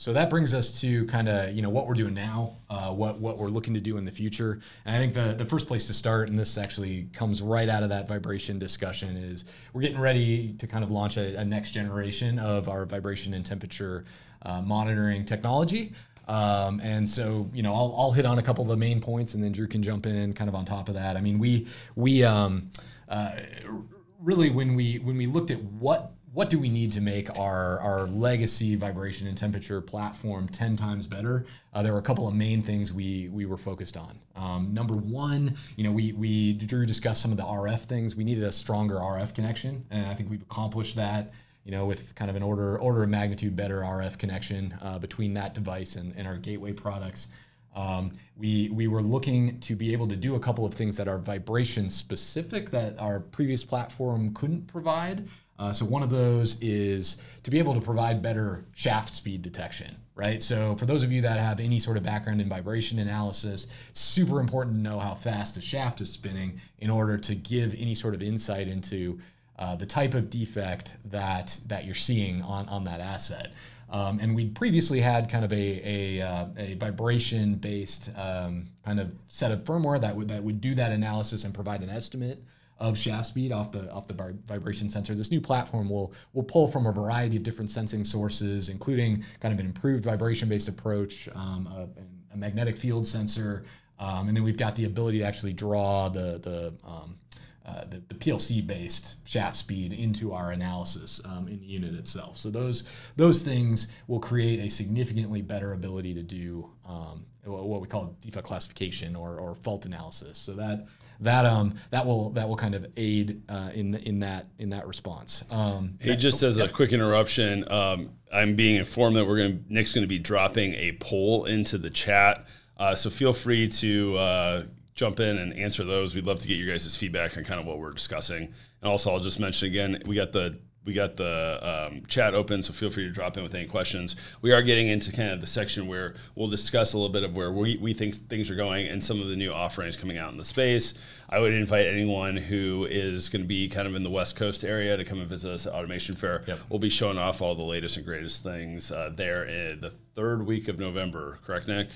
So that brings us to kind of, what we're doing now, what we're looking to do in the future. And I think the first place to start, and this actually comes right out of that vibration discussion, is we're getting ready to kind of launch a next generation of our vibration and temperature monitoring technology. And so, I'll hit on a couple of the main points, and then Drew can jump in kind of on top of that. I mean, we really, when we looked at what do we need to make our legacy vibration and temperature platform 10 times better, there were a couple of main things we were focused on. Number one, Drew discussed some of the RF things. We needed a stronger RF connection, and I think we've accomplished that, with kind of an order of magnitude better RF connection between that device and our gateway products. We were looking to be able to do a couple of things that are vibration specific that our previous platform couldn't provide. So one of those is to be able to provide better shaft speed detection, right? So for those of you that have any sort of background in vibration analysis, it's super important to know how fast the shaft is spinning in order to give any sort of insight into the type of defect that you're seeing on that asset. And we previously had kind of a vibration-based kind of set of firmware that would do that analysis and provide an estimate of shaft speed off the vibration sensor. This new platform will pull from a variety of different sensing sources, including kind of an improved vibration-based approach, a magnetic field sensor, and then we've got the ability to actually draw the PLC-based shaft speed into our analysis in the unit itself. So those things will create a significantly better ability to do what we call defect classification or fault analysis. So that will kind of aid in that response. Hey, just as a quick interruption, I'm being informed that Nick's going to be dropping a poll into the chat. So feel free to jump in and answer those. We'd love to get your guys' feedback on kind of what we're discussing. And also, I'll just mention again, we got the chat open, so feel free to drop in with any questions. We are getting into kind of the section where we'll discuss a little bit of where we think things are going and some of the new offerings coming out in the space. I would invite anyone who is going to be kind of in the West Coast area to come and visit us at Automation Fair. Yep. We'll be showing off all the latest and greatest things there in the third week of November. Correct, Nick?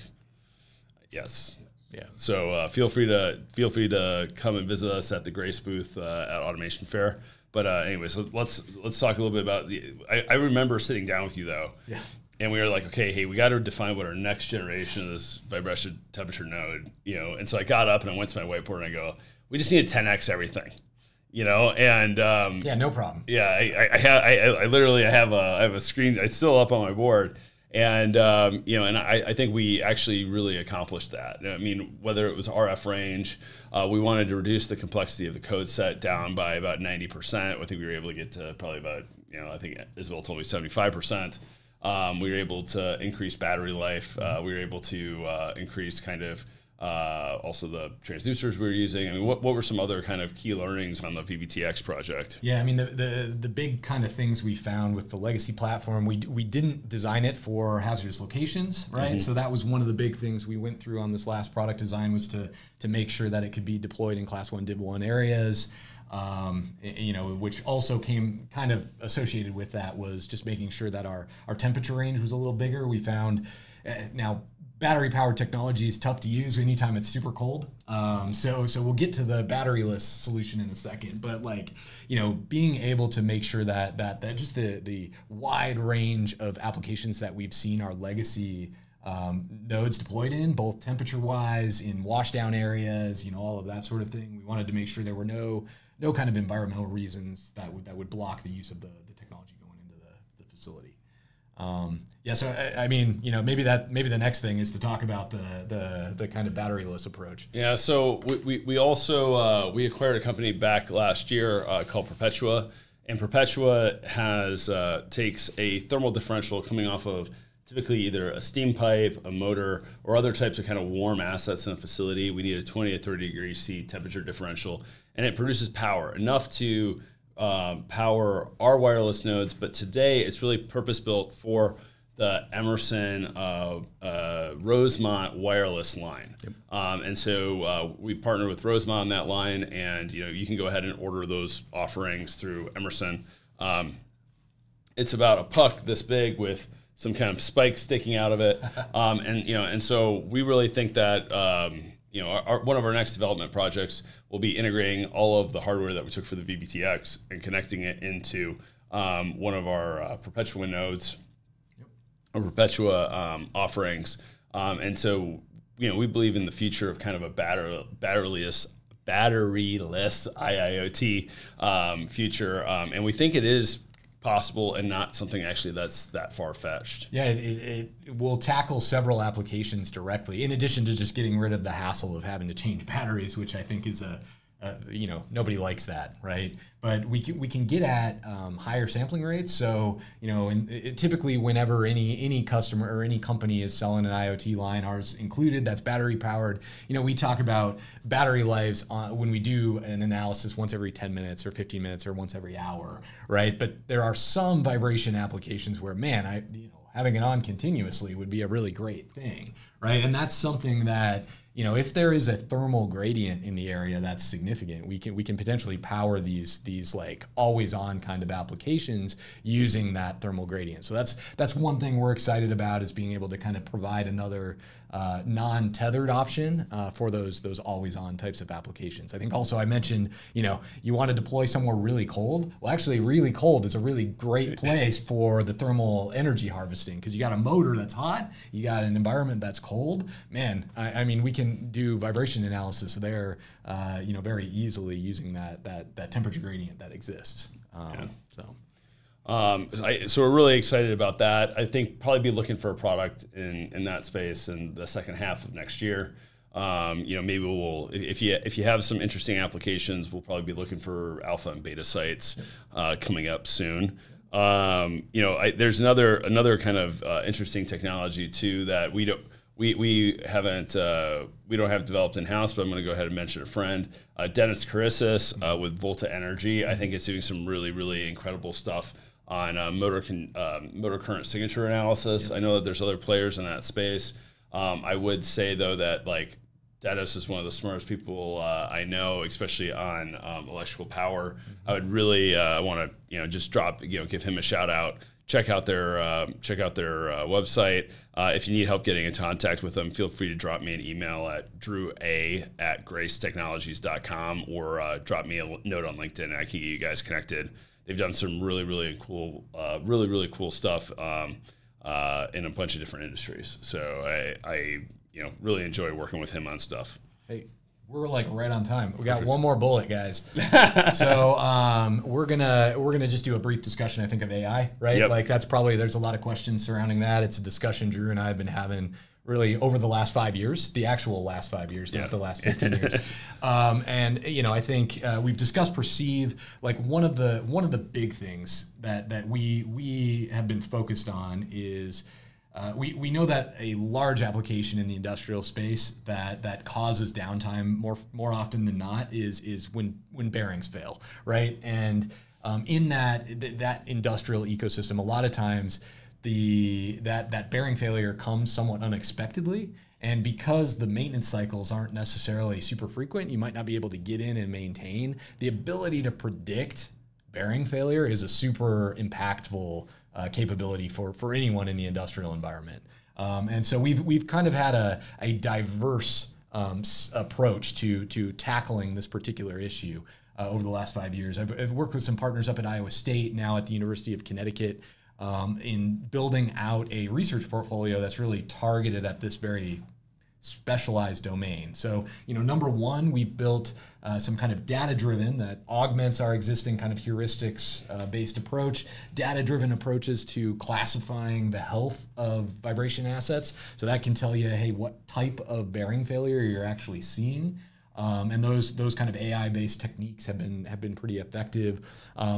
Yes. Yeah. So feel free to come and visit us at the Grace booth at Automation Fair. But anyways, let's talk a little bit about I remember sitting down with you though. Yeah. And we were like, okay, hey, we got to define what our next generation of this vibration temperature node, And so I got up and I went to my whiteboard and I go, we just need to 10x everything, And yeah, no problem. Yeah, I literally have a screen. It's still up on my board. And, and I think we actually really accomplished that. I mean, whether it was RF range, we wanted to reduce the complexity of the code set down by about 90%. I think we were able to get to probably about, I think Isabel told me 75%. We were able to increase battery life. We were able to increase kind of also the transducers we were using. I mean, what were some other kind of key learnings on the VBTX project? Yeah, I mean, the big kind of things we found with the legacy platform, we didn't design it for hazardous locations, right? Mm-hmm. So that was one of the big things we went through on this last product design, was to make sure that it could be deployed in Class 1 Div 1 areas. Which also came kind of associated with that was just making sure that our temperature range was a little bigger. We found now battery-powered technology is tough to use anytime it's super cold. So we'll get to the batteryless solution in a second. But being able to make sure that just the wide range of applications that we've seen our legacy nodes deployed in, both temperature-wise, in washdown areas, all of that sort of thing. We wanted to make sure there were no kind of environmental reasons that would block the use of the technology going into the facility. So I mean, maybe the next thing is to talk about the kind of batteryless approach. Yeah. So we also we acquired a company back last year called Perpetua, and Perpetua takes a thermal differential coming off of typically either a steam pipe, a motor, or other types of kind of warm assets in a facility. We need a 20 to 30 degrees C temperature differential, and it produces power enough to power our wireless nodes. But today it's really purpose-built for the Emerson Rosemont wireless line. Yep. And so we partnered with Rosemont on that line, and you can go ahead and order those offerings through Emerson. It's about a puck this big with some kind of spike sticking out of it, and so we really think that one of our next development projects will be integrating all of the hardware that we took for the VBTX and connecting it into one of our Perpetua nodes, or Perpetua offerings, and so we believe in the future of kind of a batteryless IIoT future, and we think it is possible and not something actually that's that far-fetched. Yeah, it will tackle several applications directly, in addition to just getting rid of the hassle of having to change batteries, which I think is nobody likes that, right? But we can get at higher sampling rates. So typically whenever any customer or any company is selling an IoT line, ours included, that's battery powered. We talk about battery lives when we do an analysis once every 10 minutes or 15 minutes or once every hour, right? But there are some vibration applications where, man, having it on continuously would be a really great thing, right? And that's something that, if there is a thermal gradient in the area that's significant, we can potentially power these like always on kind of applications using that thermal gradient. So that's one thing we're excited about, is being able to kind of provide another non-tethered option for those always on types of applications. I think also I mentioned, you want to deploy somewhere really cold. Well, actually really cold is a really great place for the thermal energy harvesting, because you got a motor that's hot, you got an environment that's cold. Man, I mean, we can do vibration analysis there, very easily using that temperature gradient that exists. So we're really excited about that. I think probably be looking for a product in that space in the second half of next year. Maybe we'll, if you have some interesting applications, we'll probably be looking for alpha and beta sites coming up soon. There's another kind of interesting technology too that we don't have developed in-house, but I'm going to go ahead and mention a friend, Dennis Carissis with Volta Energy. I think it's doing some really, really incredible stuff on motor current signature analysis. I know that there's other players in that space. I would say though that Dennis is one of the smartest people I know, especially on electrical power. I would really want to just give him a shout out. Check out their website. If you need help getting in contact with them, feel free to drop me an email at drewa@gracetechnologies.com or drop me a note on LinkedIn, and I can get you guys connected. They've done some really, really cool stuff in a bunch of different industries. So I really enjoy working with him on stuff. Hey, we're like right on time. We got one more bullet, guys. So we're gonna just do a brief discussion, I think, of AI, right? Yep. There's a lot of questions surrounding that. It's a discussion Drew and I have been having really over the last 5 years, the actual last 5 years, not the last 15 years. I think we've discussed perceive. Like one of the big things that we have been focused on is we know that a large application in the industrial space that causes downtime more often than not is when bearings fail, right? And in that industrial ecosystem, a lot of times that bearing failure comes somewhat unexpectedly, and because the maintenance cycles aren't necessarily super frequent, you might not be able to get in and maintain. The ability to predict bearing failure is a super impactful capability for anyone in the industrial environment. And so we've kind of had a diverse approach to tackling this particular issue over the last 5 years. I've worked with some partners up at Iowa State, now at the University of Connecticut, in building out a research portfolio that's really targeted at this very specialized domain. So, number one, we built some kind of data-driven that augments our existing kind of heuristics-based approach, data-driven approaches to classifying the health of vibration assets. So that can tell you, hey, what type of bearing failure you're actually seeing. And those kind of AI-based techniques have been pretty effective.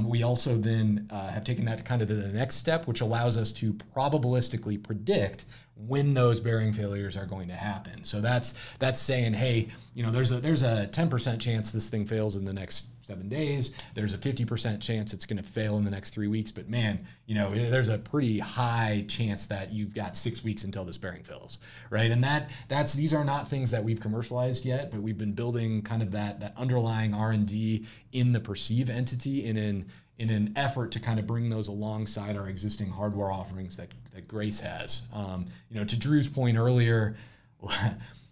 We also then have taken that kind of to the next step, which allows us to probabilistically predict when those bearing failures are going to happen. So that's saying, hey, there's a 10% chance this thing fails in the next 7 days. There's a 50% chance it's going to fail in the next 3 weeks. But man, there's a pretty high chance that you've got 6 weeks until this bearing fails, right? And these are not things that we've commercialized yet, but we've been building kind of that underlying R&D in the Perceive entity in an effort to kind of bring those alongside our existing hardware offerings that Grace has. To Drew's point earlier,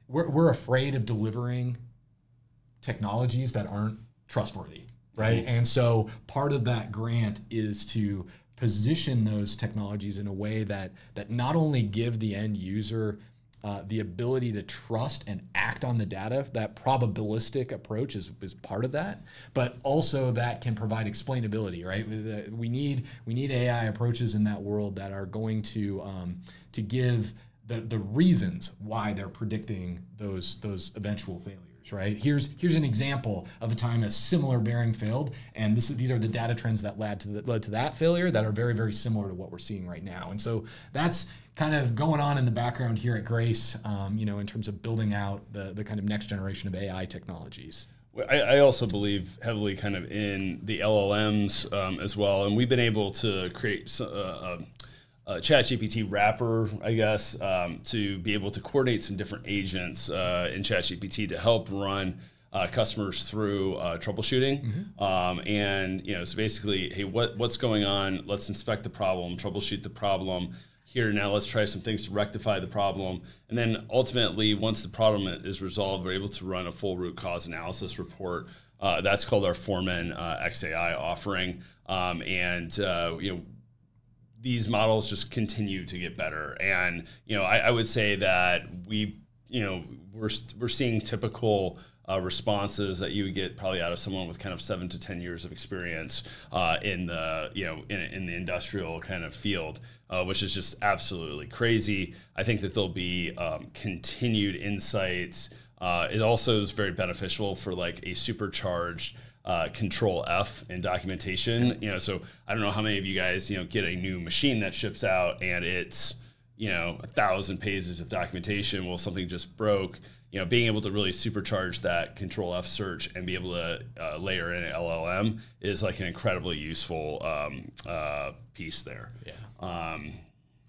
we're afraid of delivering technologies that aren't trustworthy, right? And so part of that grant is to position those technologies in a way that not only give the end user the ability to trust and act on the data. That probabilistic approach is part of that, but also that can provide explainability, right? We need AI approaches in that world that are going to give the reasons why they're predicting those eventual failures. Right? Here's an example of a time a similar bearing failed, and these are the data trends that led to that failure that are very, very similar to what we're seeing right now. And so that's kind of going on in the background here at Grace, in terms of building out the kind of next generation of AI technologies. I also believe heavily kind of in the LLMs as well, and we've been able to create a ChatGPT wrapper, I guess, to be able to coordinate some different agents in ChatGPT to help run customers through troubleshooting. So basically, hey, what's going on? Let's inspect the problem, troubleshoot the problem. Here, now let's try some things to rectify the problem. And then ultimately, once the problem is resolved, we're able to run a full root cause analysis report. That's called our Foreman XAI offering. These models just continue to get better. And, I would say that we're seeing typical responses that you would get probably out of someone with kind of 7 to 10 years of experience in the industrial kind of field, which is just absolutely crazy. I think that there'll be continued insights. It also is very beneficial for like a supercharged Control F in documentation. So I don't know how many of you guys, get a new machine that ships out and it's, 1,000 pages of documentation. Well, something just broke. Being able to really supercharge that Control F search and be able to layer in an LLM is like an incredibly useful piece there.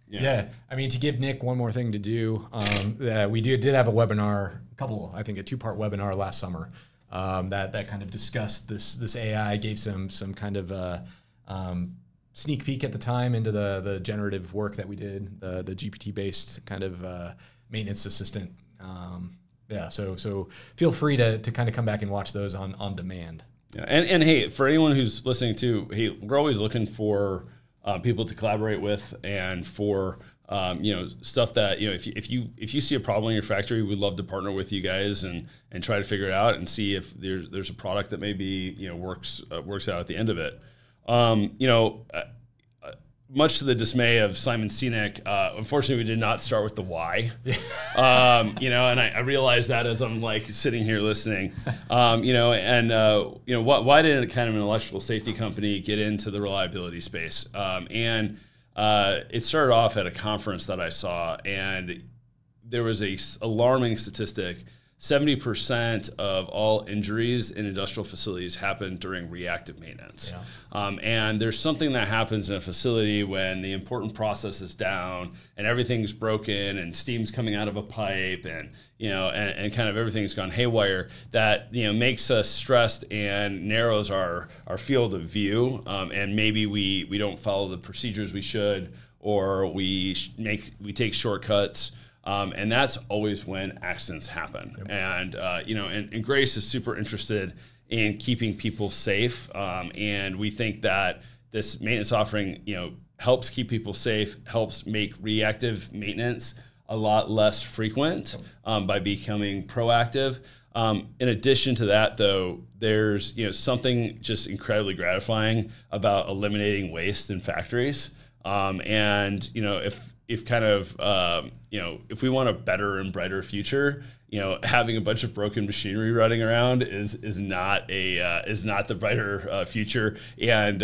Yeah. I mean, to give Nick one more thing to do, we did have a webinar, a 2-part webinar last summer. That kind of discussed this AI, gave some kind of sneak peek at the time into the generative work that we did, the GPT-based kind of maintenance assistant. So feel free to kind of come back and watch those on demand. Yeah, and hey, for anyone who's listening too, hey, we're always looking for people to collaborate with, and for stuff that, if you see a problem in your factory, we'd love to partner with you guys and try to figure it out and see if there's a product that maybe works out at the end of it. Much to the dismay of Simon Sinek, unfortunately, we did not start with the why. And I realized that as I'm like sitting here listening. Why didn't kind of an electrical safety company get into the reliability space? It started off at a conference that I saw, and there was a alarming statistic. 70% of all injuries in industrial facilities happen during reactive maintenance. And there's something that happens in a facility when the important process is down and everything's broken and steam's coming out of a pipe and kind of everything's gone haywire, that makes us stressed and narrows our field of view, and maybe we don't follow the procedures we should, or we take shortcuts. And that's always when accidents happen. And Grace is super interested in keeping people safe. And we think that this maintenance offering, helps keep people safe, helps make reactive maintenance a lot less frequent by becoming proactive. In addition to that, though, there's something just incredibly gratifying about eliminating waste in factories. If we want a better and brighter future, having a bunch of broken machinery running around is not the brighter future. And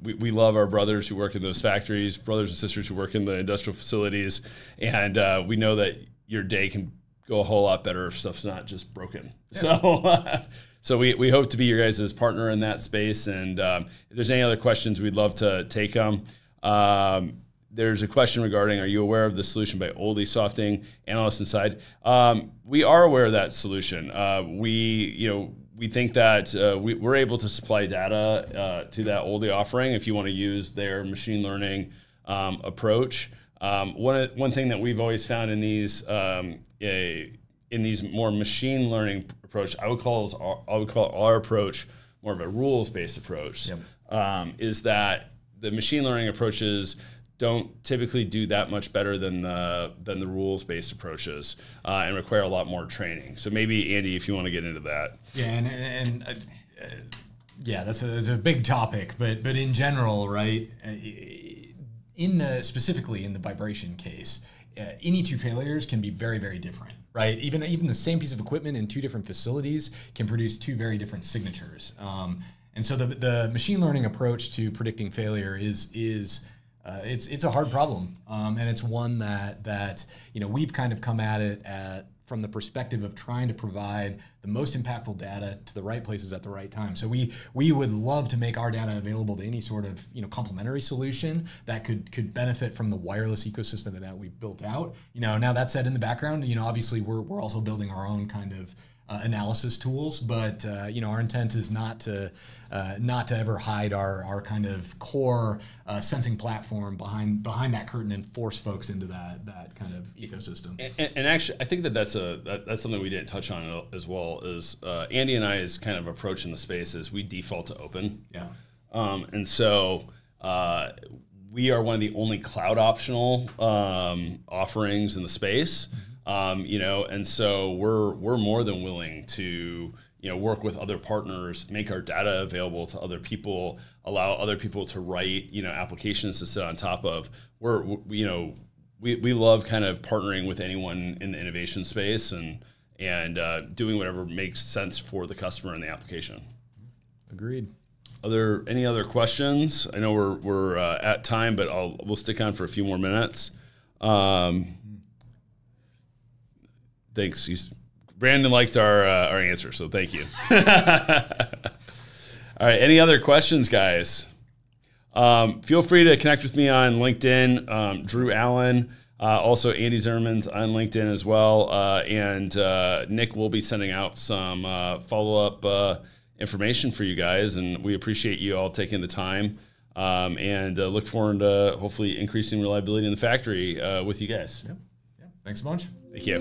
we love our brothers who work in those factories, brothers and sisters who work in the industrial facilities, and we know that your day can go a whole lot better if stuff's not just broken. Yeah. So we hope to be your guys' partner in that space. And if there's any other questions, we'd love to take them. There's a question regarding, are you aware of the solution by Oldie Softing, Analyst Inside? We are aware of that solution. We think that we're able to supply data to that Oldie offering if you want to use their machine learning approach. One thing that we've always found in these more machine learning approach, I would call our approach more of a rules-based approach. Yep. Is that the machine learning approaches don't typically do that much better than the rules-based approaches, and require a lot more training. So maybe Andy, if you want to get into that. Yeah, yeah, that's a big topic, but in general, right? Specifically in the vibration case, any two failures can be very, very different, right? Even the same piece of equipment in two different facilities can produce two very different signatures. And so the machine learning approach to predicting failure is it's a hard problem, and it's one that we've kind of come at it from the perspective of trying to provide the most impactful data to the right places at the right time. So we would love to make our data available to any sort of complementary solution that could benefit from the wireless ecosystem that we've built out. Now that said, in the background, obviously we're also building our own kind of analysis tools, but our intent is not to ever hide our kind of core sensing platform behind that curtain and force folks into that kind of ecosystem. And actually, I think that's something we didn't touch on as well. Is Andy and I's kind of approach in the space is we default to open. Yeah. And so we are one of the only cloud optional offerings in the space. And so we're more than willing to work with other partners, make our data available to other people, allow other people to write applications to sit on top of. We love kind of partnering with anyone in the innovation space and doing whatever makes sense for the customer and the application. Agreed. Are there any other questions? I know we're at time, but we'll stick on for a few more minutes. Thanks. Brandon liked our answer, so thank you. All right. Any other questions, guys? Feel free to connect with me on LinkedIn, Drew Allen. Also, Andy Zimmerman's on LinkedIn as well. And Nick will be sending out some follow-up information for you guys. And we appreciate you all taking the time and look forward to hopefully increasing reliability in the factory with you guys. Yep. Thanks a bunch. Thank you.